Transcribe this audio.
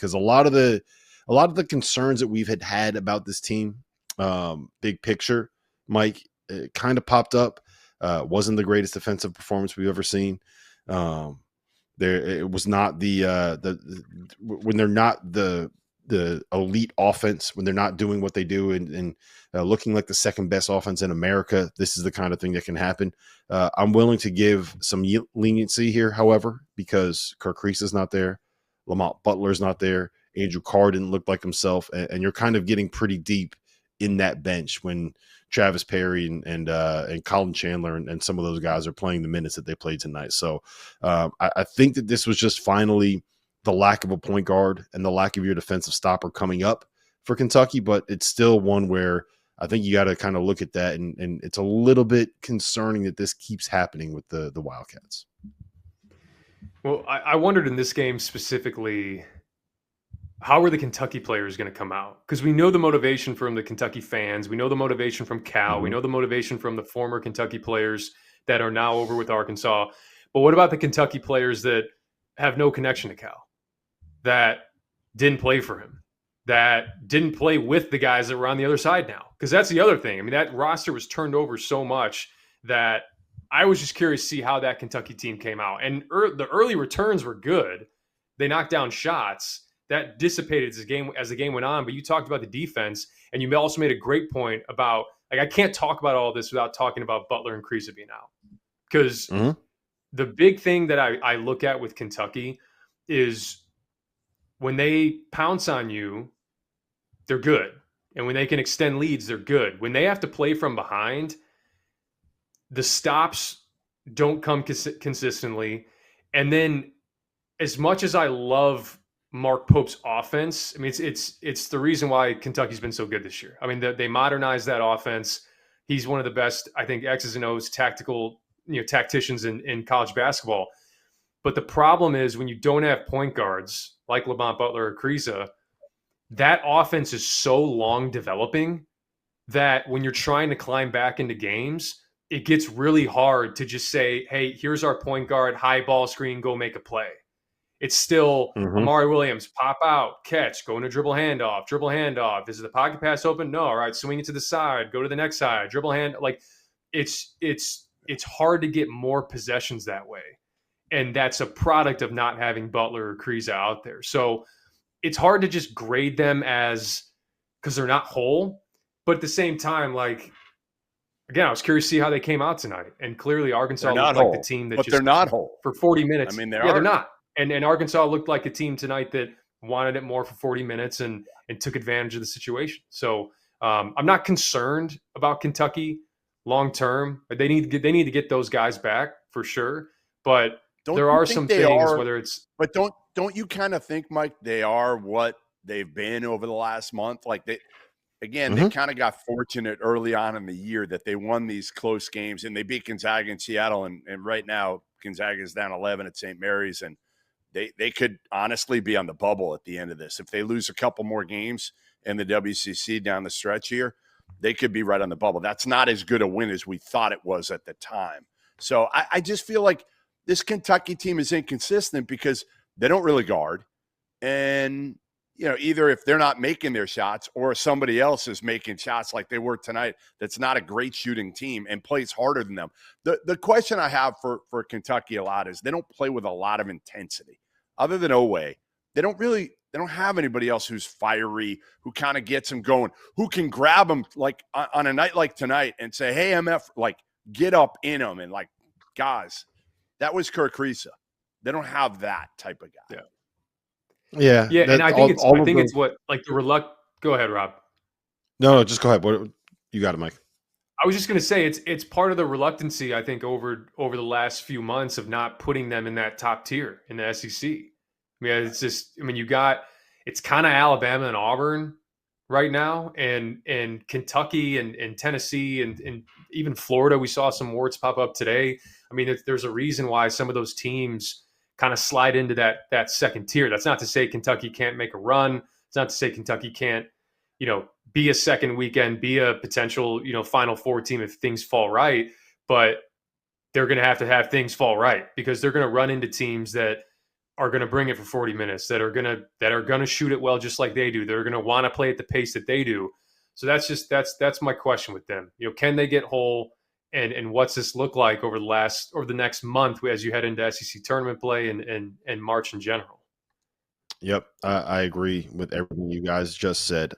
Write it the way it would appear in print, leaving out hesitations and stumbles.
because a lot of the concerns that we've had about this team, big picture, Mike, kind of popped up. Wasn't the greatest defensive performance we've ever seen. It was not when they're not the elite offense, when they're not doing what they do and looking like the second best offense in America, this is the kind of thing that can happen. I'm willing to give some leniency here, however, because Kirk Crease is not there, Lamont Butler's not there, Andrew Carr didn't look like himself, and you're kind of getting pretty deep in that bench when Travis Perry and Colin Chandler and some of those guys are playing the minutes that they played tonight. So I think that this was just finally the lack of a point guard and the lack of your defensive stopper coming up for Kentucky, but it's still one where I think you got to kind of look at that, and it's a little bit concerning that this keeps happening with the Wildcats. Well, I wondered in this game specifically, how are the Kentucky players going to come out? Because we know the motivation from the Kentucky fans. We know the motivation from Cal. Mm-hmm. We know the motivation from the former Kentucky players that are now over with Arkansas. But what about the Kentucky players that have no connection to Cal, that didn't play for him, that didn't play with the guys that were on the other side now? Because that's the other thing. I mean, that roster was turned over so much that I was just curious to see how that Kentucky team came out. And the early returns were good. They knocked down shots. That dissipated as the game went on. But you talked about the defense, and you also made a great point about, like, I can't talk about all this without talking about Butler and Kriisa being out. Because the big thing that I look at with Kentucky is when they pounce on you, they're good. And when they can extend leads, they're good. When they have to play from behind, the stops don't come consistently. And then as much as I love Mark Pope's offense, I mean, it's the reason why Kentucky's been so good this year. I mean, they modernized that offense. He's one of the best, I think, X's and O's tacticians in college basketball. But the problem is when you don't have point guards like Lamont Butler or Kriisa, that offense is so long developing that when you're trying to climb back into games, it gets really hard to just say, hey, here's our point guard, high ball screen, go make a play. It's still Amari Williams, pop out, catch, go into dribble handoff. Is the pocket pass open? No. All right, swing it to the side, go to the next side, dribble hand. Like it's hard to get more possessions that way. And that's a product of not having Butler or Kriisa out there. So it's hard to just grade them because they're not whole. But at the same time, like, again, I was curious to see how they came out tonight. And clearly Arkansas looked like the team that but they're not whole for 40 minutes. I mean, they're not. And Arkansas looked like a team tonight that wanted it more for 40 minutes and took advantage of the situation. So I'm not concerned about Kentucky long term. They need to get those guys back for sure. But there are some things, whether it's – But don't you kind of think, Mike, they are what they've been over the last month? Like they kind of got fortunate early on in the year that they won these close games and they beat Gonzaga and Seattle. And right now Gonzaga is down 11 at St. Mary's, and they could honestly be on the bubble at the end of this. If they lose a couple more games in the WCC down the stretch here, they could be right on the bubble. That's not as good a win as we thought it was at the time. So I just feel like this Kentucky team is inconsistent because they don't really guard. And, either if they're not making their shots or somebody else is making shots like they were tonight, that's not a great shooting team and plays harder than them. The question I have for Kentucky a lot is they don't play with a lot of intensity. Other than Owe, they don't have anybody else who's fiery, who kind of gets them going, who can grab them like on a night like tonight and say, hey, MF, like get up in them. And like, guys, that was Kirk Kriisa. They don't have that type of guy. Yeah. And I think it's what, like, the reluctant. Go ahead, Rob. No, just go ahead. What you got it, Mike? I was just going to say it's part of the reluctancy, I think, over the last few months of not putting them in that top tier in the SEC. I mean, it's kind of Alabama and Auburn right now, and Kentucky and Tennessee and even Florida. We saw some warts pop up today. I mean, there's a reason why some of those teams kind of slide into that second tier. That's not to say Kentucky can't make a run. It's not to say Kentucky can't, be a second weekend, be a potential, Final Four team if things fall right. But they're going to have things fall right because they're going to run into teams that are going to bring it for 40 minutes, that are going to shoot it well just like they do. They're going to want to play at the pace that they do. So that's my question with them. Can they get whole, and what's this look like over the next month as you head into SEC tournament play and March in general? Yep, I agree with everything you guys just said.